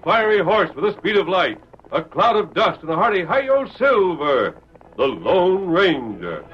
fiery horse with the speed of light, a cloud of dust, and a hearty Hi-Yo Silver, the Lone Ranger.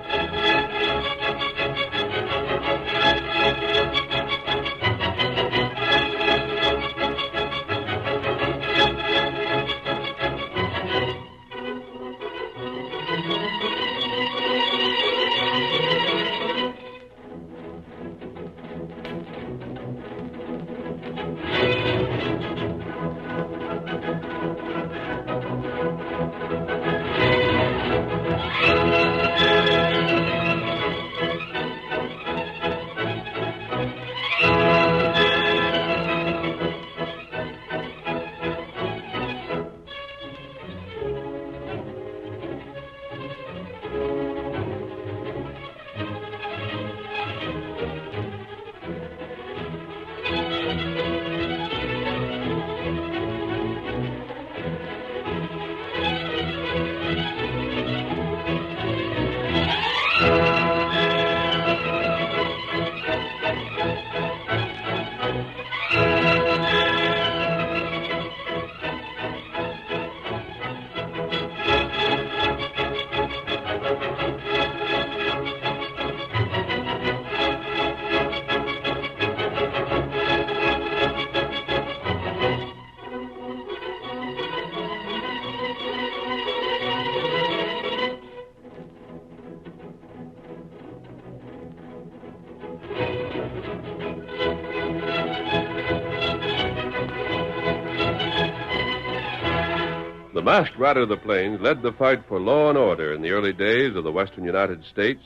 The masked rider of the plains led the fight for law and order in the early days of the western United States.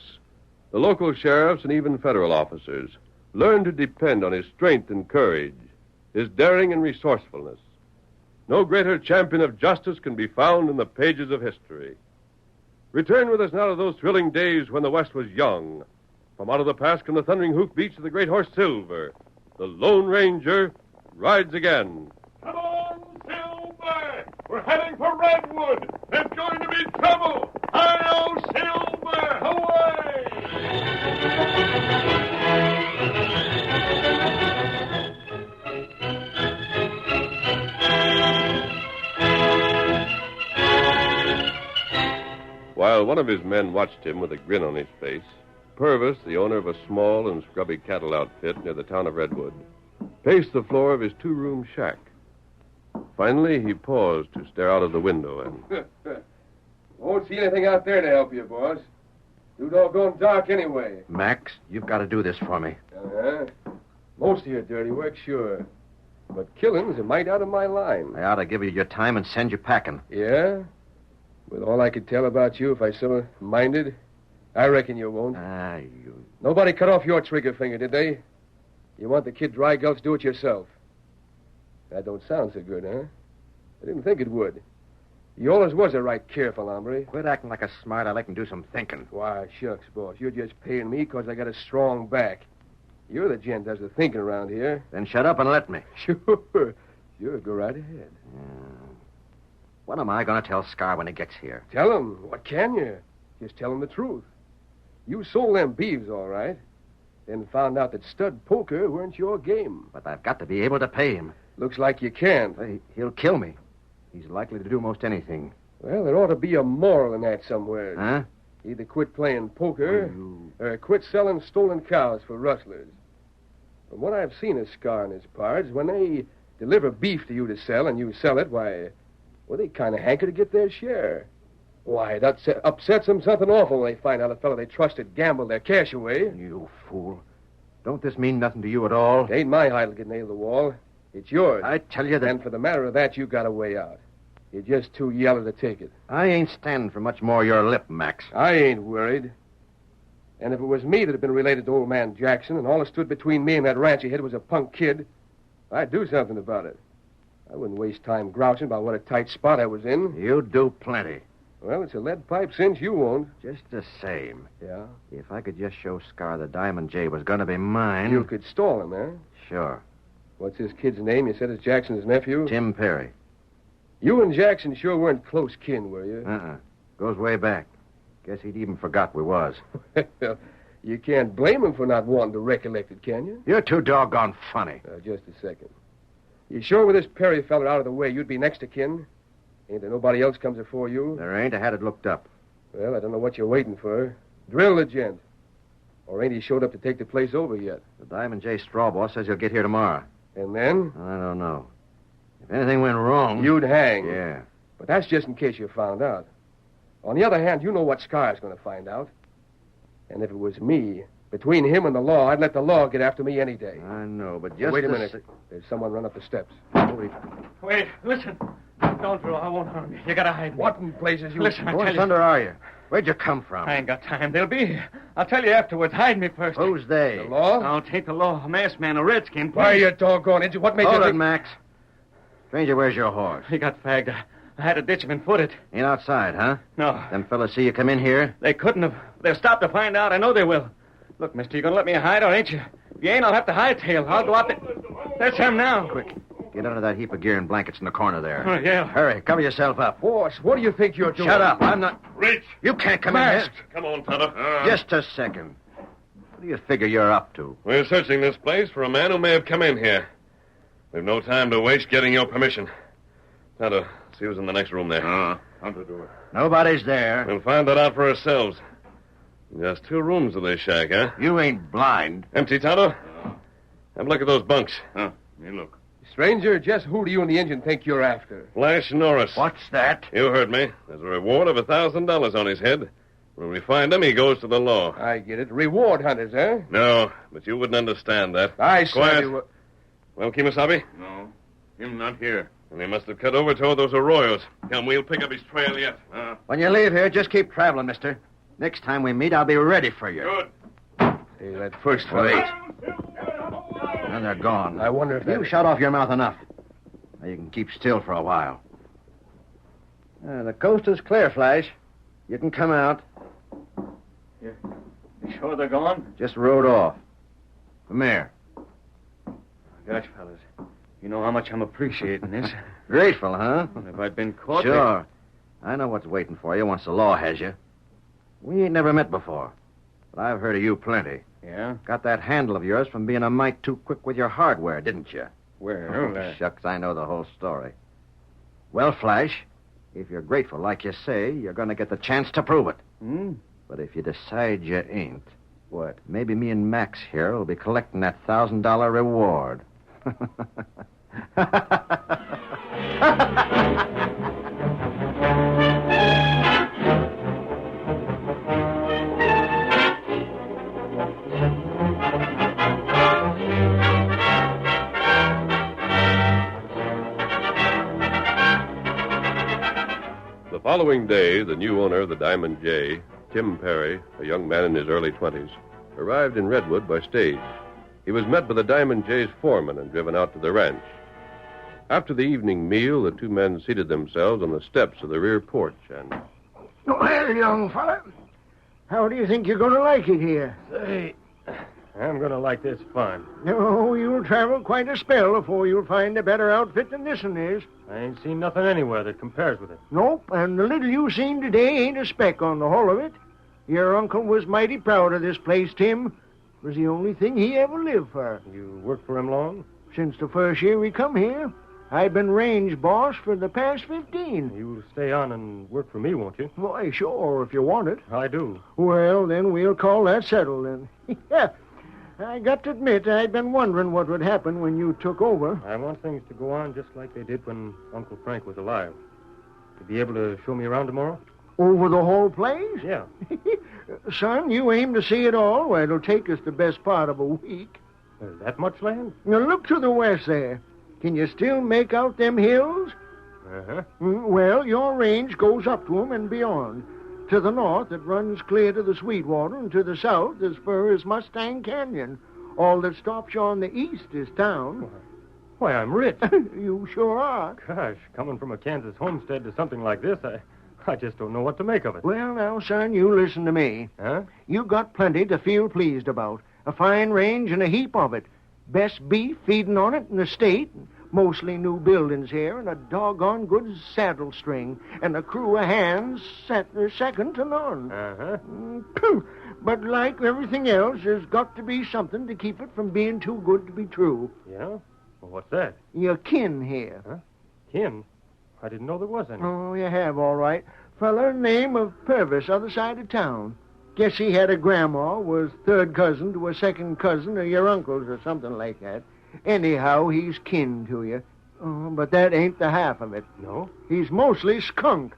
The local sheriffs and even federal officers learned to depend on his strength and courage, his daring and resourcefulness. No greater champion of justice can be found in the pages of history. Return with us now to those thrilling days when the West was young. From out of the past come the thundering hoofbeats of the great horse Silver. The Lone Ranger rides again. Come on, Silver! We're heading for Redwood! There's going to be trouble! Hi-yo, Silver! Away! While one of his men watched him with a grin on his face, Purvis, the owner of a small and scrubby cattle outfit near the town of Redwood, paced the floor of his two-room shack. Finally, he paused to stare out of the window and... Won't see anything out there to help you, boss. Too doggone dark anyway. Max, you've got to do this for me. Most of your dirty work, sure. But killing's a mite out of my line. I ought to give you your time and send you packing. Yeah? With all I could tell about you, if I so minded, I reckon you won't. You... Nobody cut off your trigger finger, did they? You want the kid Dry Gulch to do it yourself. That don't sound so good, huh? I didn't think it would. You always was a right careful hombre. Quit acting like a smart aleck and do some thinking. Why, shucks, boss. You're just paying me because I got a strong back. You're the gent does the thinking around here. Then shut up and let me. Sure. Sure, go right ahead. What am I going to tell Scar when he gets here? Tell him. What can you? Just tell him the truth. You sold them beeves, all right. Then found out that stud poker weren't your game. But I've got to be able to pay him. Looks like you can't. He'll kill me. He's likely to do most anything. Well, there ought to be a moral in that somewhere. Huh? Either quit playing poker or quit selling stolen cows for rustlers. From what I've seen of Scar and his pards, when they deliver beef to you to sell and you sell it, why, they kind of hanker to get their share. Why, it upsets them something awful when they find out a fellow they trusted gambled their cash away. You fool. Don't this mean nothing to you at all? It ain't my hide to get nailed to the wall. It's yours. I tell you that... And for the matter of that, you got a way out. You're just too yellow to take it. I ain't standing for much more of your lip, Max. I ain't worried. And if it was me that had been related to old man Jackson and all that stood between me and that ranch he hid was a punk kid, I'd do something about it. I wouldn't waste time grouching about what a tight spot I was in. You'd do plenty. Well, it's a lead pipe cinch you won't. Just the same. Yeah? If I could just show Scar the Diamond J was going to be mine... You could stall him, eh? Sure. What's this kid's name? You said it's Jackson's nephew? Tim Perry. You and Jackson sure weren't close kin, were you? Goes way back. Guess he'd even forgot we was. Well, you can't blame him for not wanting to recollect it, can you? You're too doggone funny. Just a second. You sure with this Perry fella out of the way, you'd be next to kin? Ain't there nobody else comes before you? There ain't. I had it looked up. Well, I don't know what you're waiting for. Drill the gent. Or ain't he showed up to take the place over yet? The Diamond J straw boss says he'll get here tomorrow. And then? I don't know. If anything went wrong... You'd hang. Yeah. But that's just in case you found out. On the other hand, you know what Scar's going to find out. And if it was me, between him and the law, I'd let the law get after me any day. I know, but just... Wait a minute. There's someone run up the steps. Wait, listen. Don't drill. I won't harm you. You gotta hide me. What in places you... Listen, I What tell you. thunder are you? Where'd you come from? I ain't got time. They'll be here. I'll tell you afterwards. Hide me first. Who's they? The law? No, take the law. A masked man, a redskin. Why, you doggone idiot. What made Hold you... it, Max. Stranger, where's your horse? He got fagged. I had to ditch him and foot it. Ain't outside, huh? No, Them fellas see you come in here? they couldn't have. They'll stop to find out. I know they will. Look, mister, you gonna let me hide or ain't you? If you ain't, I'll have to hightail. I'll go out there. There's him now. Quick, get under that heap of gear and blankets in the corner there. Oh, yeah. Hurry, cover yourself up. Boss, what do you think you're doing? Shut up. I'm not... Reach. You can't come Masked. in here. Come on, fella. Just a second. What do you figure you're up to? We're searching this place for a man who may have come in here. We've no time to waste getting your permission. Tonto, see who's in the next room there. Tonto, do it. Nobody's there. We'll find that out for ourselves. Just 2 rooms of this shack, huh? You ain't blind. Empty, Tonto? Have a look at those bunks. Huh? You look. Stranger, just who do you and the engine think you're after? Flash Norris. What's that? You heard me. There's a reward of $1,000 on his head. When we find him, he goes to the law. I get it. Reward hunters, eh? No, but you wouldn't understand that. I saw Quiet. you were... Well, Kimasabi? No. Him not here. And he must have cut over toward those arroyos. Come, we'll pick up his trail yet. When you leave here, just keep traveling, mister. Next time we meet, I'll be ready for you. Good. Hey, that first Wait. fella. And they're gone. I wonder if You that... shut off your mouth enough. Now you can keep still for a while. The coast is clear, Flash. You can come out. You sure they're gone? Just rode off. Come here. Gosh, fellas. You know how much I'm appreciating this. Grateful, huh? If I'd been caught... Sure. I know what's waiting for you once the law has you. We ain't never met before, but I've heard of you plenty. Yeah? Got that handle of yours from being a mite too quick with your hardware, didn't you? Well, Shucks, I know the whole story. Well, Flash, if you're grateful like you say, you're going to get the chance to prove it. Hmm? But if you decide you ain't, What? maybe me and Max here will be collecting that $1,000 reward. The following day, the new owner of the Diamond J, Tim Perry, a young man in his early 20s, arrived in Redwood by stage. He was met by the Diamond J's foreman and driven out to the ranch. After the evening meal, the 2 men seated themselves on the steps of the rear porch and... Well, young fella, how do you think you're going to like it here? Say, I'm going to like this fun. No, you'll travel quite a spell before you'll find a better outfit than this one is. I ain't seen nothing anywhere that compares with it. Nope, and the little you seen today ain't a speck on the whole of it. Your uncle was mighty proud of this place, Tim. It was the only thing he ever lived for. You worked for him long? Since the first year we come here, I've been range boss for the past 15. You'll stay on and work for me, won't you? Why, sure, if you want it. I do. Well, then we'll call that settled, then. Yeah, I got to admit, I'd been wondering what would happen when you took over. I want things to go on just like they did when Uncle Frank was alive. You be able to show me around tomorrow? Over the whole place? Yeah. Son, you aim to see it all? Well, it'll take us the best part of a week. There's that much land? Now, look to the west there. Can you still make out them hills? Uh-huh. Well, your range goes up to 'em and beyond. To the north, it runs clear to the Sweetwater, and to the south, as far as Mustang Canyon. All that stops you on the east is town. Why, I'm rich. You sure are. Gosh, coming from a Kansas homestead to something like this, I just don't know what to make of it. Well, now, son, you listen to me. Huh? You got plenty to feel pleased about. A fine range and a heap of it. Best beef feeding on it in the state. Mostly new buildings here, and a doggone good saddle string, and a crew of hands second to none. Uh-huh. Phew. But like everything else, there's got to be something to keep it from being too good to be true. Yeah? Well, what's that? Your kin here. Kin? I didn't know there was any. Oh, you have, all right. Feller name of Purvis, other side of town. Guess he had a grandma, was third cousin to a second cousin of your uncle's or something like that. Anyhow, he's kin to you. Oh, but that ain't the half of it. No? He's mostly skunk.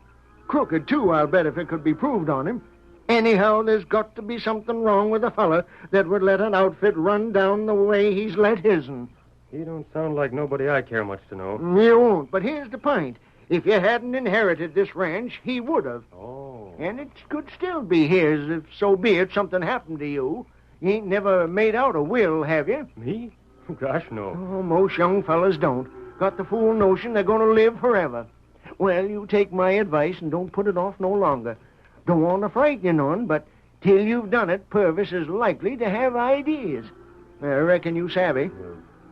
Crooked, too, I'll bet, if it could be proved on him. Anyhow, there's got to be something wrong with a fella that would let an outfit run down the way he's let his'n. He don't sound like nobody I care much to know. You won't, but here's the point. If you hadn't inherited this ranch, he would have. Oh. And it could still be his if, so be it, something happened to you. You ain't never made out a will, have you? Me? Gosh, no. Oh, most young fellas don't. Got the fool notion they're going to live forever. Well, you take my advice and don't put it off no longer. Don't want to frighten you none, but till you've done it, Purvis is likely to have ideas. I reckon you savvy.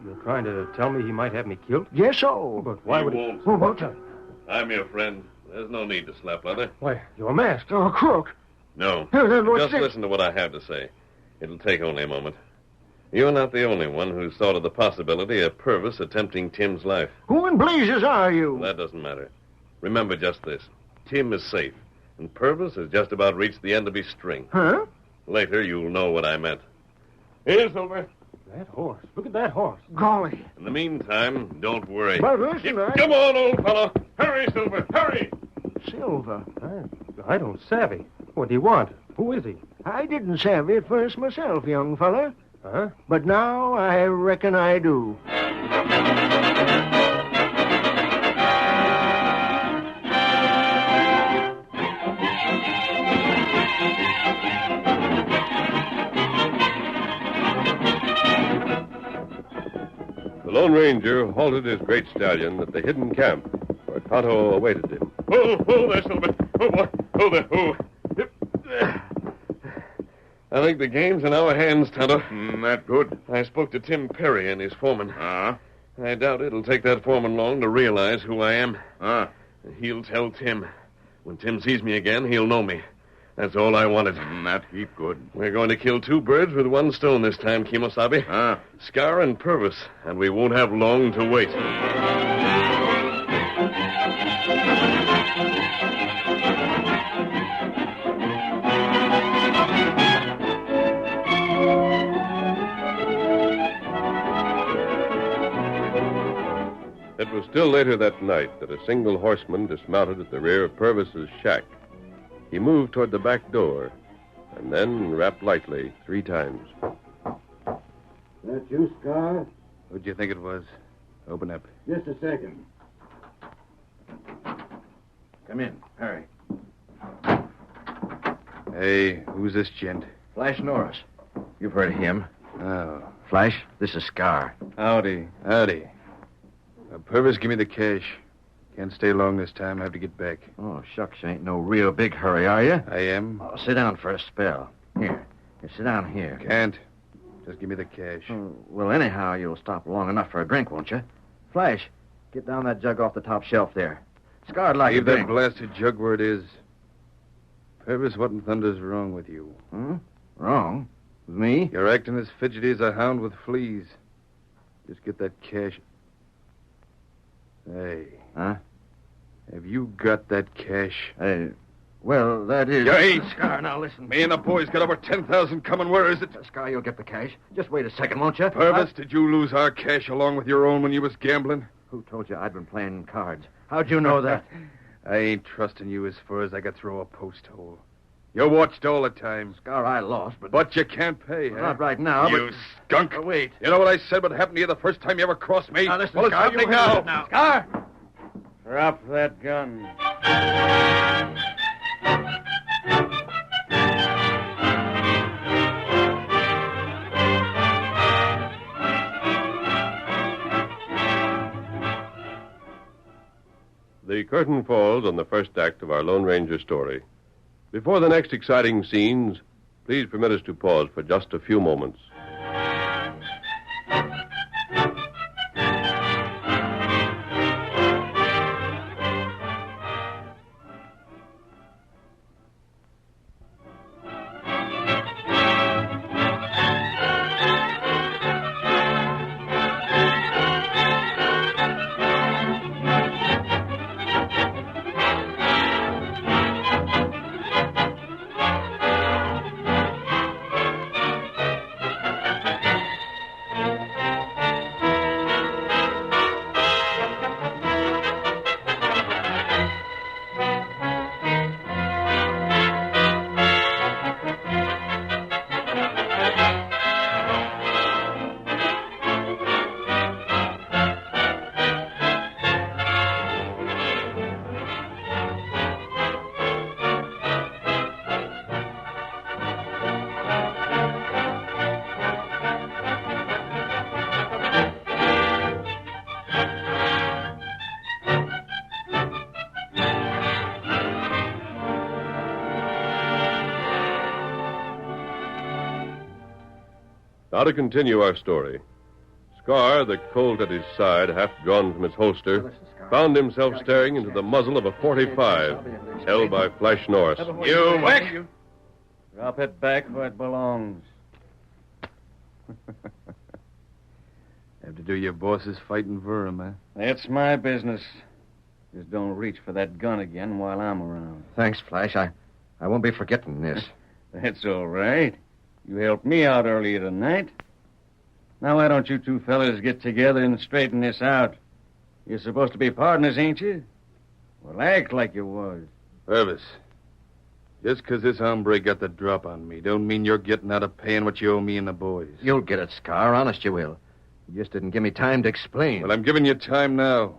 You're trying to tell me he might have me killed? Yes, so. But why He would won't. Oh, what's that? I'm your friend. There's no need to slap leather. Why, you're masked. Oh, crook. No. What's Just this? listen to what I have to say. It'll take only a moment. You're not the only one who's thought of the possibility of Purvis attempting Tim's life. Who in blazes are you? That doesn't matter. Remember just this. Tim is safe, and Purvis has just about reached the end of his string. Huh? Later, you'll know what I meant. Here, Silver. That horse. Look at that horse. Golly. In the meantime, don't worry. But listen, Come on, old fellow. Hurry, Silver, hurry. Silver. I don't savvy. What do you want? Who is he? I didn't savvy at first myself, young fella. Huh? But now I reckon I do. The Lone Ranger halted his great stallion at the hidden camp where Tonto awaited him. Oh, there, Silver. Oh, boy. Oh, there. Oh. I think the game's in our hands, Tonto. That good? I spoke to Tim Perry and his foreman. Ah? I doubt it'll take that foreman long to realize who I am. Ah. He'll tell Tim. When Tim sees me again, he'll know me. That's all I wanted. That heap good. We're going to kill two birds with one stone this time, Kimosabe. Ah. Scar and Purvis, and we won't have long to wait. It was still later that night that a single horseman dismounted at the rear of Purvis's shack. He moved toward the back door and then rapped lightly 3 times. That you, Scar? Who'd you think it was? Open up. Just a second. Come in, Harry. Hey, who's this gent? Flash Norris. You've heard of him. Oh. Flash, this is Scar. Howdy. Howdy. Purvis, give me the cash. Can't stay long this time. I have to get back. Oh, shucks, you ain't no real big hurry, are you? I am. Oh, sit down for a spell. Here, sit down here. Can't. Just give me the cash. Well, anyhow, you'll stop long enough for a drink, won't you? Flash, get down that jug off the top shelf there. Scar'd like Leave a that drink. blasted jug where it is. Purvis, what in thunder's wrong with you? Wrong? With me? You're acting as fidgety as a hound with fleas. Just get that cash. Hey. Huh? Have you got that cash? Well, that is... Hey! Scar, now listen. Me and the boys got over 10,000 coming. Where is it? Scar, you'll get the cash. Just wait a second, won't you? Purvis, did you lose our cash along with your own when you was gambling? Who told you I'd been playing cards? How'd you know that? I ain't trusting you as far as I could throw a post hole. You're watched all the time. Scar, I lost, but... But you can't pay, huh? Not right now, You but... skunk. Wait. You know what I said would happen to you the first time you ever crossed me? Now, listen, well, it's Scar, happening you heard now. it Scar! Drop that gun. The curtain falls on the first act of our Lone Ranger story. Before the next exciting scenes, please permit us to pause for just a few moments. Now to continue our story. Scar, the Colt at his side, half drawn from its holster, found himself staring into the muzzle of a .45, held by Flash Norris. You whack! Drop it back where it belongs. Have to do your boss's fighting for him, eh? It's my business. Just don't reach for that gun again while I'm around. Thanks, Flash. I won't be forgetting this. That's all right. You helped me out earlier tonight. Now, why don't you two fellas get together and straighten this out? You're supposed to be partners, ain't you? Well, act like you was. Purvis, just 'cause this hombre got the drop on me don't mean you're getting out of paying what you owe me and the boys. You'll get it, Scar. Honest you will. You just didn't give me time to explain. Well, I'm giving you time now.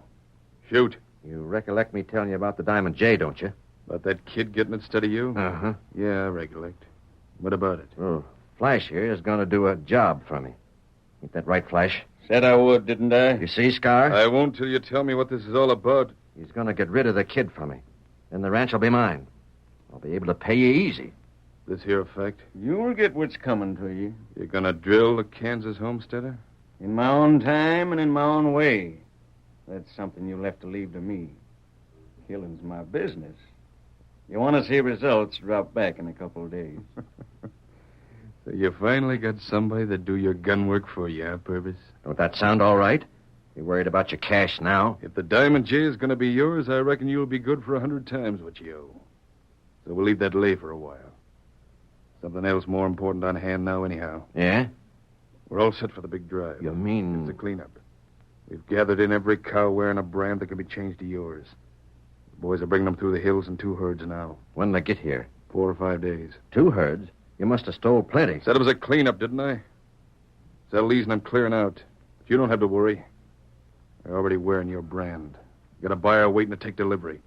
Shoot. You recollect me telling you about the Diamond J, don't you? About that kid getting it instead of you? Uh-huh. Yeah, I recollect. What about it? Oh, Flash here is going to do a job for me. Ain't that right, Flash? Said I would, didn't I? You see, Scar? I won't till you tell me what this is all about. He's going to get rid of the kid for me. Then the ranch will be mine. I'll be able to pay you easy. This here a fact? You'll get what's coming to you. You're gonna drill the Kansas homesteader? In my own time and in my own way. That's something you'll have to leave to me. Killing's my business. You want to see results, drop back in a couple of days. So you finally got somebody that do your gun work for you, huh, Purvis? Don't that sound all right? You worried about your cash now? If the Diamond J is gonna be yours, I reckon you'll be good for 100 times what you owe. So we'll leave that lay for a while. Something else more important on hand now, anyhow. Yeah? We're all set for the big drive. You mean... It's a cleanup. We've gathered in every cow wearing a brand that can be changed to yours. The boys are bringing them through the hills in 2 herds now. When'll they get here? 4 or 5 days. 2 herds? You must have stole plenty. Said it was a cleanup, didn't I? Settle these and I'm clearing out. But you don't have to worry. They're already wearing your brand. You got a buyer waiting to take delivery.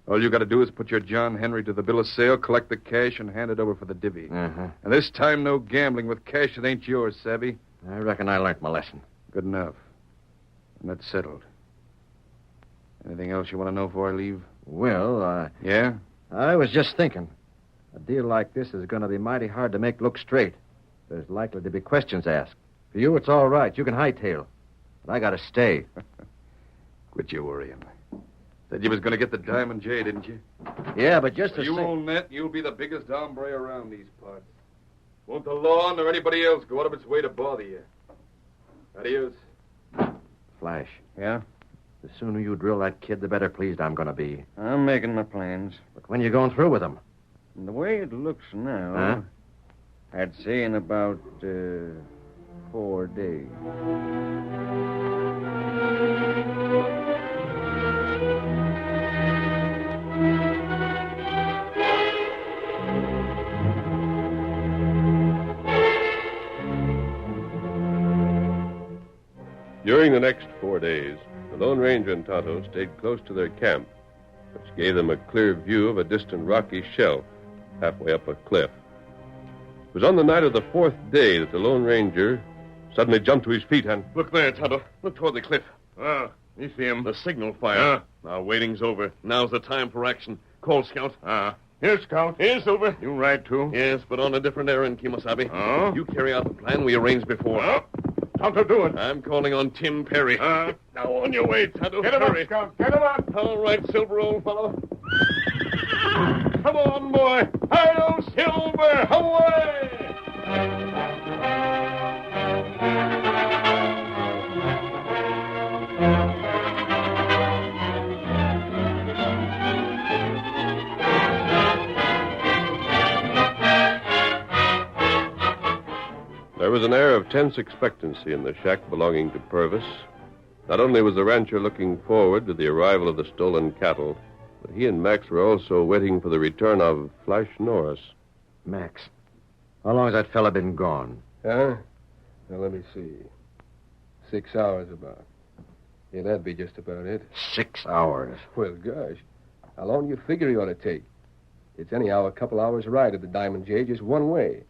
All you got to do is put your John Henry to the bill of sale, collect the cash, and hand it over for the divvy. Uh-huh. And this time, no gambling with cash that ain't yours, savvy? I reckon I learned my lesson. Good enough. And that's settled. Anything else you want to know before I leave? Well, Yeah? I was just thinking. A deal like this is going to be mighty hard to make look straight. There's likely to be questions asked. For you, it's all right. You can hightail. But I got to stay. Quit your worrying. Said you was going to get the Diamond J, didn't you? Yeah, but just So a you own that, you'll be the biggest hombre around these parts. Won't the law nor anybody else go out of its way to bother you. Adios. Flash, Yeah? the sooner you drill that kid, the better pleased I'm going to be. I'm making my plans. But when you going through with him? And the way it looks now, I'd say in about 4 days. During the next 4 days, the Lone Ranger and Tonto stayed close to their camp, which gave them a clear view of a distant rocky shelf halfway up a cliff. It was on the night of the 4th day that the Lone Ranger suddenly jumped to his feet and... Look there, Tonto. Look toward the cliff. You see him. The signal fire. Now, waiting's over. Now's the time for action. Call, Scout. Here, Scout. Here, Silver. You ride, too. Yes, but on a different errand, Kimosabe. Oh? You carry out the plan we arranged before. Tonto, do it. I'm calling on Tim Perry. Now, on your way, Tonto. Get him up, Hurry. Scout. Get him up. All right, Silver, old fellow. Come on, boy. Hi-yo, Silver. Away! There was an air of tense expectancy in the shack belonging to Purvis. Not only was the rancher looking forward to the arrival of the stolen cattle, but he and Max were also waiting for the return of Flash Norris. Max, how long has that fella been gone? Huh? Now, let me see. 6 hours about. Yeah, that'd be just about it. 6 hours. Well, gosh. How long do you figure he ought to take? It's anyhow a couple hours' ride to the Diamond J, just one way.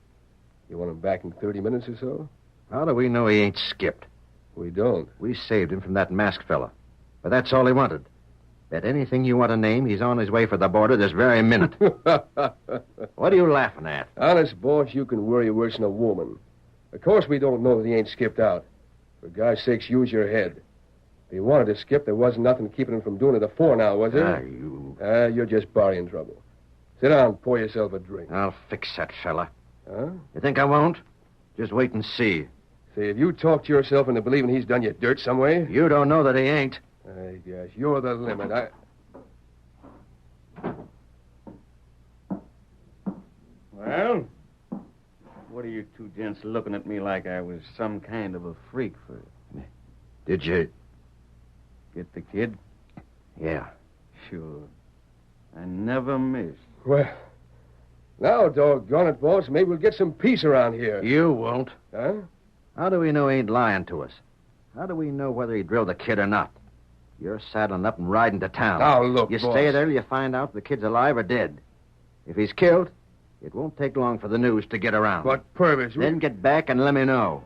You want him back in 30 minutes or so? How do we know he ain't skipped? We don't. We saved him from that masked fella. But that's all he wanted. Bet anything you want to name, he's on his way for the border this very minute. What are you laughing at? Honest, boss, you can worry worse than a woman. Of course we don't know that he ain't skipped out. For God's sakes, use your head. If he wanted to skip, there wasn't nothing keeping him from doing it afore now, was there? You're just borrowing trouble. Sit down and pour yourself a drink. I'll fix that fella. Huh? You think I won't? Just wait and see. Say, have you talked yourself into believing he's done you dirt some way? You don't know that he ain't. I guess you're the limit. Well, what are you two gents looking at me like I was some kind of a freak for? Did you? Get the kid? Yeah. Sure. I never missed. Well, now, doggone it, boss, maybe we'll get some peace around here. You won't. Huh? How do we know he ain't lying to us? How do we know whether he drilled the kid or not? You're saddling up and riding to town. Now, look, You boss. stay there till you find out if the kid's alive or dead. If he's killed, it won't take long for the news to get around. But, Purvis... Then get back and let me know.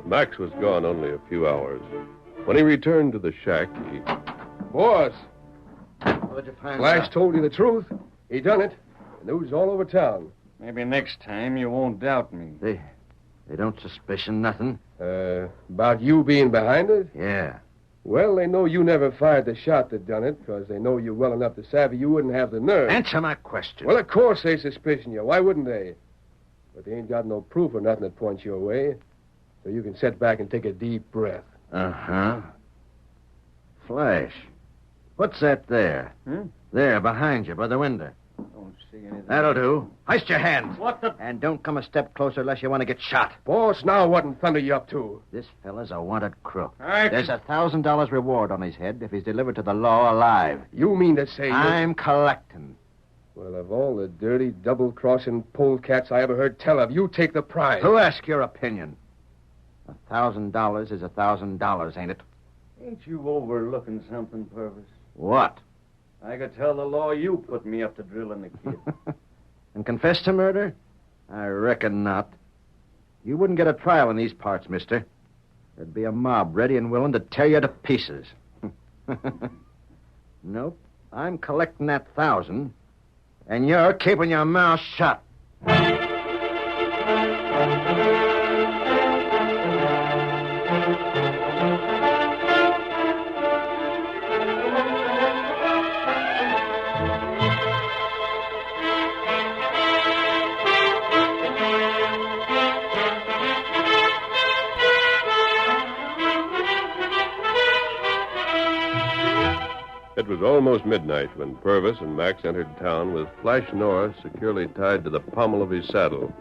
Max was gone only a few hours. When he returned to the shack, he... Boss, What'd you find Flash out? told you the truth. He done it. The news is all over town. Maybe next time you won't doubt me. They don't suspicion nothing. About you being behind it? Yeah. Well, they know you never fired the shot that done it, because they know you well enough to savvy you wouldn't have the nerve. Answer my question. Well, of course they suspicion you. Why wouldn't they? But they ain't got no proof or nothing that points your way. So you can sit back and take a deep breath. Uh-huh. Flash. What's that there? There, behind you, by the window. Don't see anything. That'll do. Hoist your hands. What the... And don't come a step closer unless you want to get shot. Boss, now what in thunder you up to? This fella's a wanted crook. I... There's $1,000 reward on his head if he's delivered to the law alive. You mean to say... I'm collecting. Well, of all the dirty, double-crossing polecats I ever heard tell of, you take the prize. Who asked your opinion? $1,000 is $1,000, ain't it? Ain't you overlooking something, Purvis? What? I could tell the law you put me up to drilling the kid. And confess to murder? I reckon not. You wouldn't get a trial in these parts, mister. There'd be a mob ready and willing to tear you to pieces. Nope. I'm collecting that 1,000, and you're keeping your mouth shut. It was almost midnight when Purvis and Max entered town with Flash Norris securely tied to the pommel of his saddle.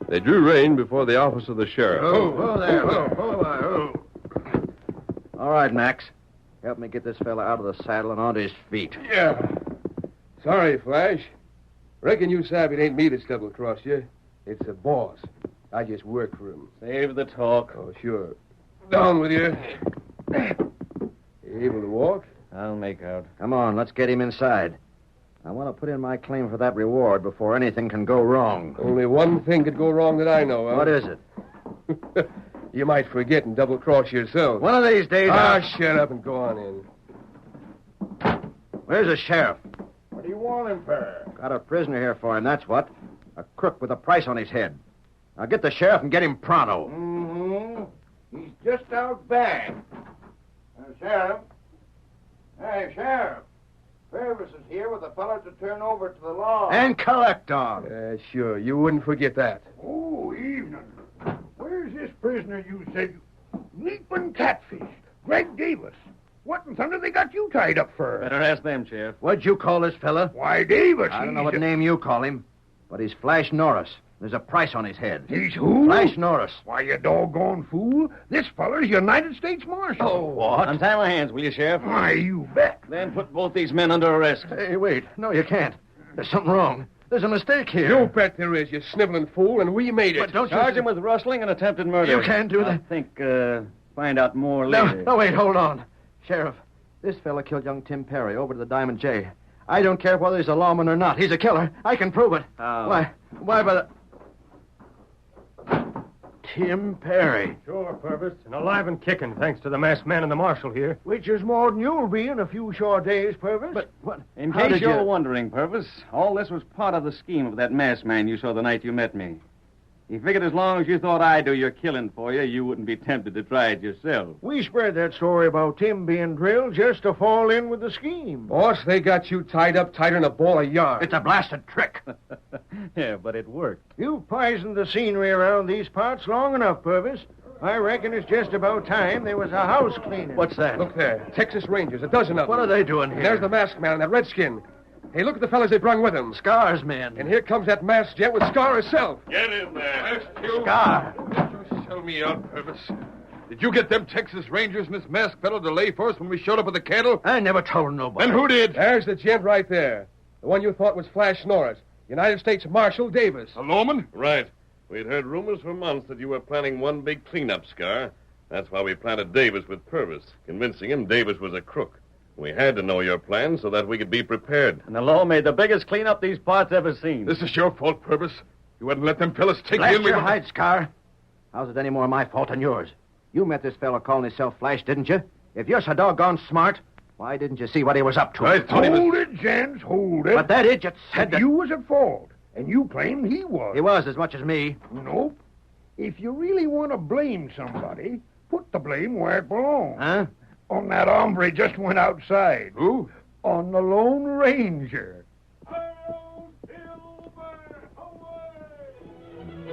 They drew rein before the office of the sheriff. Oh, there. All right, Max. Help me get this fella out of the saddle and onto his feet. Yeah. Sorry, Flash. Reckon you savvy it ain't me that's double-crossed you. It's the boss. I just work for him. Save the talk. Oh, sure. Down with you. You able to walk? I'll make out. Come on, let's get him inside. I want to put in my claim for that reward before anything can go wrong. Only one thing could go wrong that I know of. What is it? You might forget and double-cross yourself. One of these days, Shut up and go on in. Where's the sheriff? What do you want him for? Got a prisoner here for him, that's what. A crook with a price on his head. Now get the sheriff and get him pronto. Mm-hmm. He's just out back. Sheriff. Hey, Sheriff. Purvis is here with a fella to turn over to the law. And collect on. Sure. You wouldn't forget that. Oh, evening. Where's this prisoner you said you... Leaping catfish. Greg Davis. What in thunder they got you tied up for? Better ask them, Sheriff. What'd you call this fella? Why, Davis. I don't know what name you call him, but he's Flash Norris. There's a price on his head. He's who? Flash Norris. Why, you doggone fool. This feller's United States Marshal. Oh, what? Untie my hands, will you, Sheriff? Why, you bet. Then put both these men under arrest. Hey, wait. No, you can't. There's something wrong. There's a mistake here. You bet there is, you sniveling fool, and we made it. But don't Charge you... him with rustling and attempted murder. You can't do that. I think, find out more No, later. no, wait, hold on. Sheriff, this fella killed young Tim Perry over to the Diamond J. I don't care whether he's a lawman or not. He's a killer. I can prove it. How? Why, by the... Tim Perry. Sure, Purvis. And alive and kicking, thanks to the masked man and the marshal here. Which is more than you'll be in a few short days, Purvis. But what? In How case did you're you- wondering, Purvis, all this was part of the scheme of that masked man you saw the night you met me. He figured as long as you thought I'd do your killing for you, you wouldn't be tempted to try it yourself. We spread that story about Tim being drilled just to fall in with the scheme. Boss, they got you tied up tighter than a ball of yarn. It's a blasted trick. Yeah, but it worked. You've poisoned the scenery around these parts long enough, Purvis. I reckon it's just about time there was a house cleaning. What's that? Look there. Texas Rangers, a dozen of them. What are they doing here? There's the masked man and that redskin. Hey, look at the fellas they brung with them. Scar's men. And here comes that masked gent with Scar herself. Get in there. Scar. You sell me out, Purvis. Did you get them Texas Rangers and this masked fellow to lay for us when we showed up with the cattle? I never told nobody. Then who did? There's the gent right there. The one you thought was Flash Norris. United States Marshal Davis. A lawman? Right. We'd heard rumors for months that you were planning one big cleanup, Scar. That's why we planted Davis with Purvis, convincing him Davis was a crook. We had to know your plan so that we could be prepared. And the law made the biggest cleanup these parts ever seen. This is your fault, Purvis. You wouldn't let them fellas take Blast you in. your hide, Scar. How's it any more my fault than yours? You met this fellow calling himself Flash, didn't you? If you're so doggone smart, why didn't you see what he was up to? I thought he was... Hold it, gents, hold it. But that idiot said that... You was at fault, and you claimed he was. He was as much as me. Nope. If you really want to blame somebody, put the blame where it belongs. Huh? On that hombre just went outside. Who? On the Lone Ranger. Hail, Silver! Away!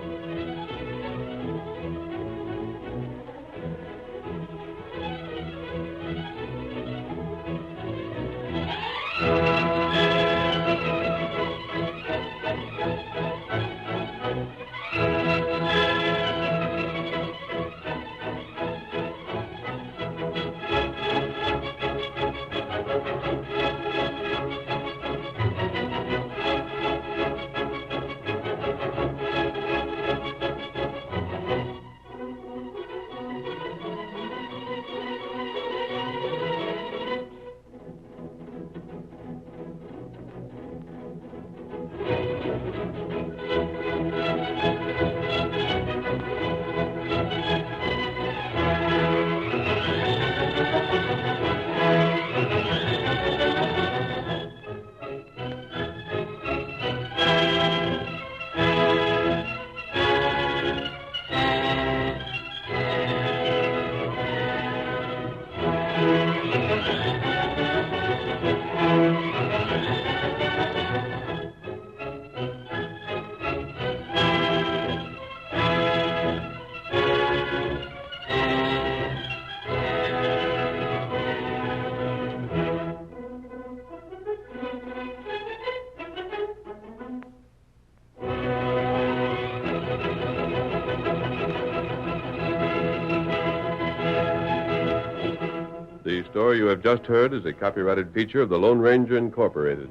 The story you have just heard is a copyrighted feature of the Lone Ranger Incorporated.